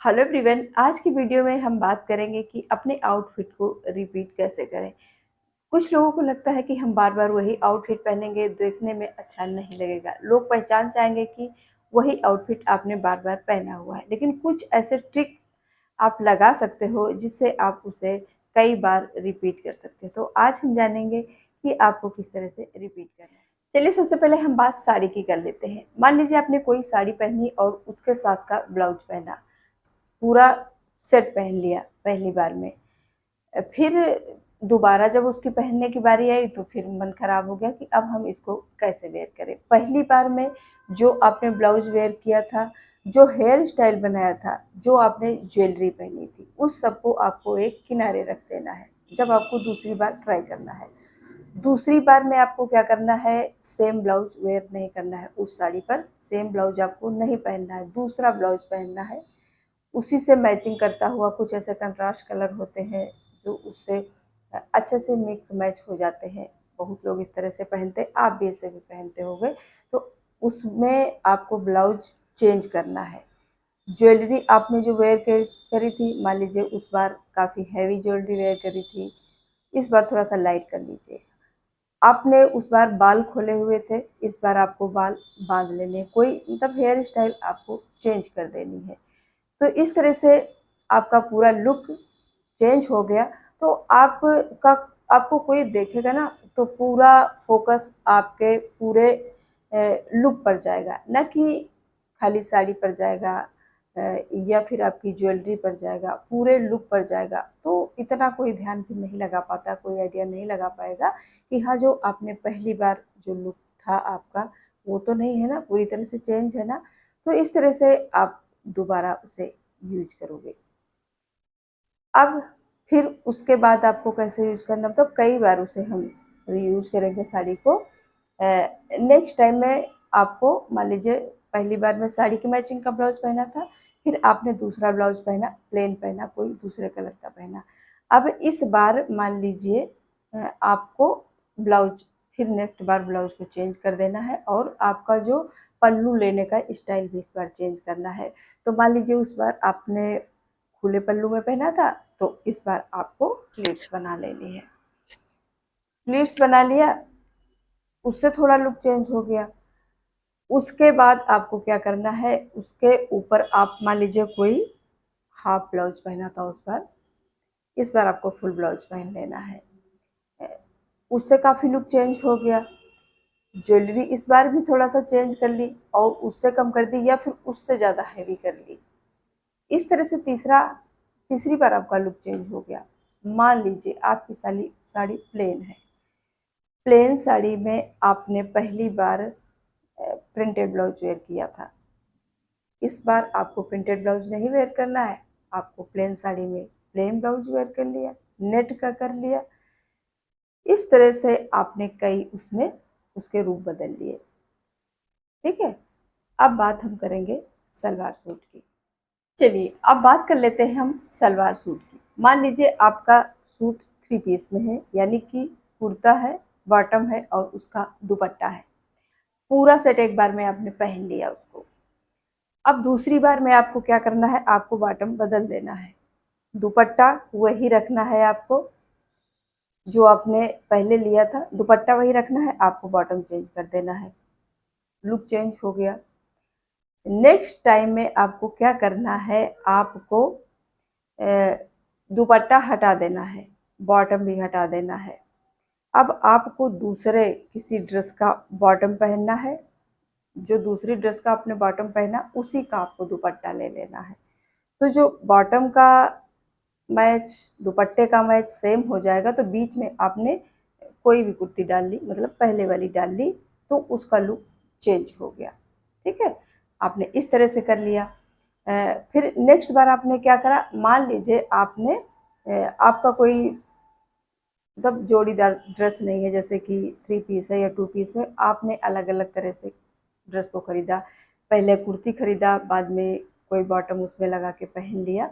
Hello everyone, आज की video में हम बात करेंगे कि अपने आउटफिट को रिपीट कैसे करें। कुछ लोगों को लगता है कि हम बार बार वही आउटफिट पहनेंगे, देखने में अच्छा नहीं लगेगा, लोग पहचान जाएंगे कि वही आउटफिट आपने बार बार पहना हुआ है। लेकिन कुछ ऐसे ट्रिक आप लगा सकते हो जिससे आप उसे कई बार रिपीट कर सकते हो। तो आज हम जानेंगे कि आपको किस तरह से रिपीट करना है। चलिए, सबसे पहले हम बात साड़ी की कर लेते हैं। मान लीजिए आपने कोई साड़ी पहनी और उसके साथ का ब्लाउज पहना, पूरा सेट पहन लिया पहली बार में। फिर दोबारा जब उसकी पहनने की बारी आई तो फिर मन खराब हो गया कि अब हम इसको कैसे वेयर करें। पहली बार में जो आपने ब्लाउज वेयर किया था, जो हेयर स्टाइल बनाया था, जो आपने ज्वेलरी पहनी थी, उस सबको आपको एक किनारे रख देना है जब आपको दूसरी बार ट्राई करना है। दूसरी बार में आपको क्या करना है, सेम ब्लाउज वेयर नहीं करना है। उस साड़ी पर सेम ब्लाउज आपको नहीं पहनना है, दूसरा ब्लाउज पहनना है। उसी से मैचिंग करता हुआ कुछ ऐसे कंट्रास्ट कलर होते हैं जो उससे अच्छे से मिक्स मैच हो जाते हैं। बहुत लोग इस तरह से पहनते हैं, आप भी ऐसे भी पहनते होंगे। तो उसमें आपको ब्लाउज चेंज करना है। ज्वेलरी आपने जो वेयर करी थी, मान लीजिए उस बार काफ़ी हैवी ज्वेलरी वेयर करी थी, इस बार थोड़ा सा लाइट कर लीजिए। आपने उस बार बाल खोले हुए थे, इस बार आपको बाल बांध लेने, कोई मतलब हेयर स्टाइल आपको चेंज कर देनी है। तो इस तरह से आपका पूरा लुक चेंज हो गया। तो आपका आपको कोई देखेगा ना तो पूरा फोकस आपके पूरे लुक पर जाएगा, ना कि खाली साड़ी पर जाएगा या फिर आपकी ज्वेलरी पर जाएगा, पूरे लुक पर जाएगा। तो इतना कोई ध्यान भी नहीं लगा पाता, कोई आइडिया नहीं लगा पाएगा कि हाँ, जो आपने पहली बार जो लुक था आपका वो तो नहीं है ना, पूरी तरह से चेंज है ना। तो इस तरह से आप दोबारा उसे यूज करोगे। अब फिर उसके बाद आपको कैसे यूज करना, मतलब कई बार उसे हम रीयूज करेंगे साड़ी को। नेक्स्ट टाइम में आपको मान लीजिए पहली बार में साड़ी की मैचिंग का ब्लाउज पहना था, फिर आपने दूसरा ब्लाउज पहना, प्लेन पहना, कोई दूसरे कलर का पहना। अब इस बार मान लीजिए आपको ब्लाउज, फिर नेक्स्ट बार ब्लाउज को चेंज कर देना है और आपका जो पल्लू लेने का स्टाइल भी इस बार चेंज करना है। तो मान लीजिए उस बार आपने खुले पल्लू में पहना था, तो इस बार आपको प्लीट्स बना लेनी है। प्लीट्स बना लिया, उससे थोड़ा लुक चेंज हो गया। उसके बाद आपको क्या करना है, उसके ऊपर आप मान लीजिए कोई हाफ ब्लाउज पहना था उस बार, इस बार आपको फुल ब्लाउज पहन लेना है। उससे काफ़ी लुक चेंज हो गया। ज्वेलरी इस बार भी थोड़ा सा चेंज कर ली और उससे कम कर दी या फिर उससे ज़्यादा हैवी कर ली। इस तरह से तीसरी बार आपका लुक चेंज हो गया। मान लीजिए आपकी साड़ी साड़ी प्लेन है, प्लेन साड़ी में आपने पहली बार प्रिंटेड ब्लाउज वेयर किया था। इस बार आपको प्रिंटेड ब्लाउज नहीं वेयर करना है, आपको प्लेन साड़ी में प्लेन ब्लाउज वेयर कर लिया, नेट का कर लिया। इस तरह से आपने कई उसमें उसके रूप बदल लिए। ठीक है, अब बात हम करेंगे सलवार सूट की। चलिए, अब बात कर लेते हैं हम सलवार सूट की। मान लीजिए आपका सूट 3 पीस में है, यानी कि कुर्ता है, बॉटम है और उसका दुपट्टा है। पूरा सेट एक बार में आपने पहन लिया उसको। अब दूसरी बार में आपको क्या करना है, आपको बॉटम बदल देना है, दुपट्टा वही रखना है आपको जो आपने पहले लिया था, दुपट्टा वही रखना है, आपको बॉटम चेंज कर देना है। लुक चेंज हो गया। नेक्स्ट टाइम में आपको क्या करना है, आपको दुपट्टा हटा देना है, बॉटम भी हटा देना है। अब आपको दूसरे किसी ड्रेस का बॉटम पहनना है, जो दूसरी ड्रेस का आपने बॉटम पहना उसी का आपको दुपट्टा ले लेना है। तो जो बॉटम का मैच दुपट्टे का मैच सेम हो जाएगा, तो बीच में आपने कोई भी कुर्ती डाल ली, मतलब पहले वाली डाल ली, तो उसका लुक चेंज हो गया। ठीक है, आपने इस तरह से कर लिया। फिर नेक्स्ट बार आपने क्या करा, मान लीजिए आपने आपका कोई मतलब जोड़ीदार ड्रेस नहीं है, जैसे कि 3 पीस है या 2 पीस में, आपने अलग अलग तरह से ड्रेस को खरीदा। पहले कुर्ती खरीदा, बाद में कोई बॉटम उसमें लगा के पहन लिया।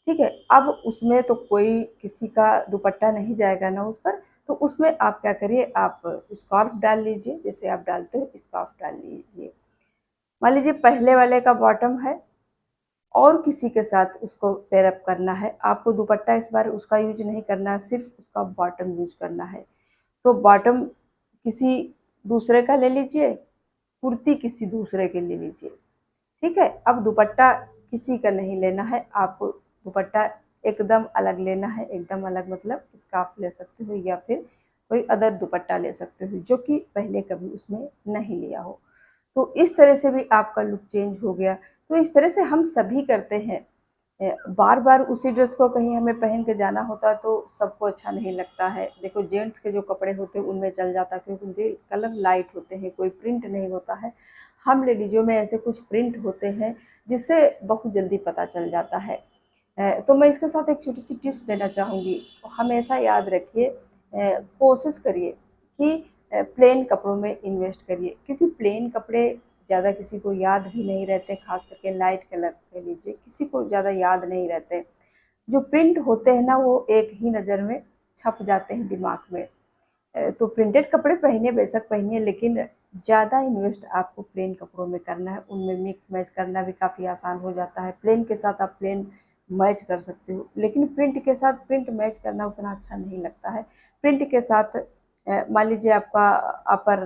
ठीक है, अब उसमें तो कोई किसी का दुपट्टा नहीं जाएगा ना उस पर, तो उसमें आप क्या करिए, आप स्कार्फ डाल लीजिए, जैसे आप डालते हो स्कार्फ डाल लीजिए। मान लीजिए पहले वाले का बॉटम है, और किसी के साथ उसको पेयरअप करना है। आपको दुपट्टा इस बार उसका यूज नहीं करना है, सिर्फ उसका बॉटम यूज करना है। तो बॉटम किसी दूसरे का ले लीजिए, कुर्ती किसी दूसरे के ले लीजिए, ठीक है। अब दुपट्टा किसी का नहीं लेना है, आपको दुपट्टा एकदम अलग लेना है। एकदम अलग मतलब स्कार्फ ले सकते हो या फिर कोई अदर दुपट्टा ले सकते हो जो कि पहले कभी उसमें नहीं लिया हो। तो इस तरह से भी आपका लुक चेंज हो गया। तो इस तरह से हम सभी करते हैं। बार बार उसी ड्रेस को कहीं हमें पहन के जाना होता तो सबको अच्छा नहीं लगता है। देखो जेंट्स के जो कपड़े होते हैं उनमें चल जाता है क्योंकि उनके कलर लाइट होते हैं, कोई प्रिंट नहीं होता है। हम लेडीजों में ऐसे कुछ प्रिंट होते हैं जिससे बहुत जल्दी पता चल जाता है। तो मैं इसके साथ एक छोटी सी टिप्स देना चाहूँगी। तो हमेशा याद रखिए, कोशिश करिए कि प्लेन कपड़ों में इन्वेस्ट करिए, क्योंकि प्लेन कपड़े ज़्यादा किसी को याद भी नहीं रहते। खास करके लाइट कलर ले लीजिए, किसी को ज़्यादा याद नहीं रहते। जो प्रिंट होते हैं ना वो एक ही नज़र में छप जाते हैं दिमाग में। तो प्रिंटेड कपड़े पहनिए, बेशक पहनिए, लेकिन ज़्यादा इन्वेस्ट आपको प्लेन कपड़ों में करना है। उनमें मिक्स मैच करना भी काफ़ी आसान हो जाता है। प्लेन के साथ आप प्लेन मैच कर सकते हो, लेकिन प्रिंट के साथ प्रिंट मैच करना उतना अच्छा नहीं लगता है। प्रिंट के साथ मान लीजिए आपका अपर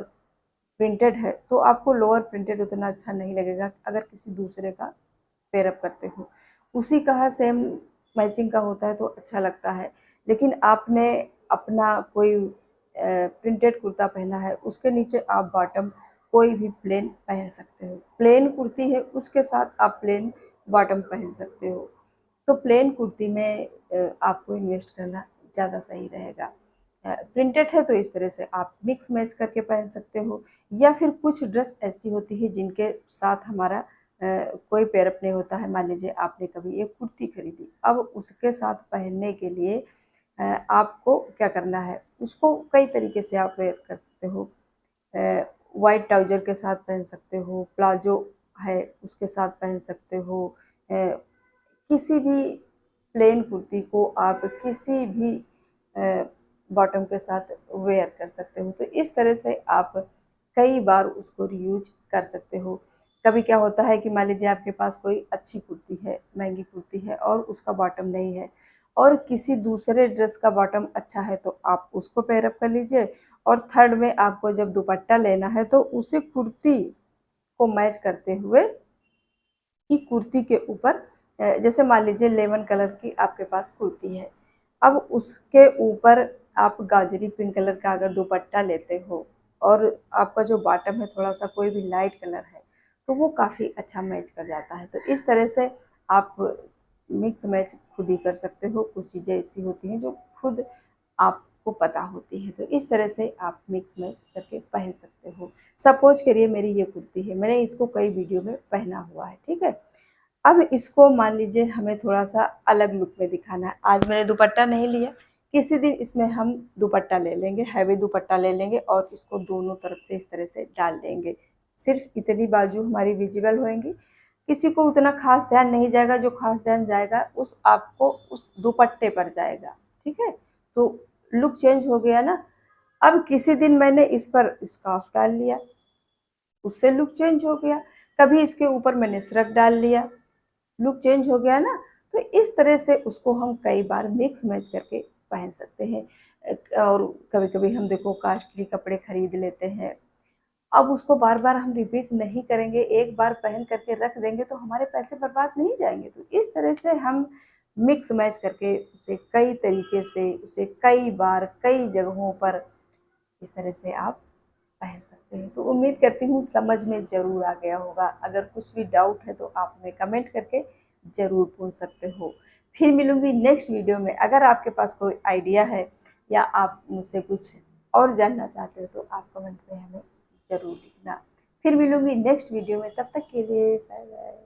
प्रिंटेड है तो आपको लोअर प्रिंटेड उतना अच्छा नहीं लगेगा अगर किसी दूसरे का पेयरअप करते हो। उसी का है सेम मैचिंग का होता है तो अच्छा लगता है। लेकिन आपने अपना कोई प्रिंटेड कुर्ता पहना है, उसके नीचे आप बॉटम कोई भी प्लेन पहन सकते हो। प्लेन कुर्ती है उसके साथ आप प्लेन बॉटम पहन सकते हो। तो प्लेन कुर्ती में आपको इन्वेस्ट करना ज़्यादा सही रहेगा। प्रिंटेड है तो इस तरह से आप मिक्स मैच करके पहन सकते हो, या फिर कुछ ड्रेस ऐसी होती है जिनके साथ हमारा कोई पेयरअप नहीं होता है। मान लीजिए आपने कभी एक कुर्ती खरीदी, अब उसके साथ पहनने के लिए आपको क्या करना है, उसको कई तरीके से आप वेयर कर सकते हो। वाइट ट्राउजर के साथ पहन सकते हो, प्लाजो है उसके साथ पहन सकते हो। किसी भी प्लेन कुर्ती को आप किसी भी बॉटम के साथ वेयर कर सकते हो। तो इस तरह से आप कई बार उसको रीयूज कर सकते हो। कभी क्या होता है कि मान लीजिए आपके पास कोई अच्छी कुर्ती है, महंगी कुर्ती है और उसका बॉटम नहीं है, और किसी दूसरे ड्रेस का बॉटम अच्छा है तो आप उसको पेयरअप कर लीजिए। और थर्ड में आपको जब दुपट्टा लेना है तो उसे कुर्ती को मैच करते हुए कि कुर्ती के ऊपर जैसे मान लीजिए लेमन कलर की आपके पास कुर्ती है, अब उसके ऊपर आप गाजरी पिंक कलर का अगर दुपट्टा लेते हो और आपका जो बॉटम है थोड़ा सा कोई भी लाइट कलर है तो वो काफ़ी अच्छा मैच कर जाता है। तो इस तरह से आप मिक्स मैच खुद ही कर सकते हो। कुछ चीज़ें ऐसी होती हैं जो खुद आपको पता होती है, तो इस तरह से आप मिक्स मैच करके पहन सकते हो। सपोज करिए मेरी ये कुर्ती है, मैंने इसको कई वीडियो में पहना हुआ है, ठीक है। अब इसको मान लीजिए हमें थोड़ा-सा अलग लुक में दिखाना है। आज मैंने दुपट्टा नहीं लिया, किसी दिन इसमें हम दुपट्टा ले लेंगे, हैवी दुपट्टा ले लेंगे और इसको दोनों तरफ से इस तरह से डाल देंगे। सिर्फ़ इतनी बाजू हमारी विज़िबल होएँगी, किसी को उतना ख़ास ध्यान नहीं जाएगा, जो ख़ास ध्यान जाएगा उस आपको उस दुपट्टे पर जाएगा, ठीक है? तो लुक चेंज हो गया ना। अब किसी दिन मैंने इस पर स्कार्फ़ डाल लिया, उससे लुक चेंज हो गया। कभी इसके ऊपर मैंने श्रग डाल लिया, लुक चेंज हो गया ना। तो इस तरह से उसको हम कई बार मिक्स मैच करके पहन सकते हैं। और कभी-कभी हम देखो कॉस्टली कपड़े खरीद लेते हैं, अब उसको बार-बार हम रिपीट नहीं करेंगे, एक बार पहन करके रख देंगे तो हमारे पैसे बर्बाद नहीं जाएँगे। तो इस तरह से हम मिक्स मैच करके उसे कई तरीके से, उसे कई बार, कई जगहों पर इस तरह से आप पहन सकते हैं। तो उम्मीद करती हूँ समझ में ज़रूर आ गया होगा। अगर कुछ भी डाउट है तो आप हमें कमेंट करके ज़रूर पूछ सकते हो। फिर मिलूँगी नेक्स्ट वीडियो में। अगर आपके पास कोई आइडिया है या आप मुझसे कुछ और जानना चाहते हो तो आप कमेंट में हमें ज़रूर लिखना। फिर मिलूँगी नेक्स्ट वीडियो में, तब तक के लिए बाय बाय।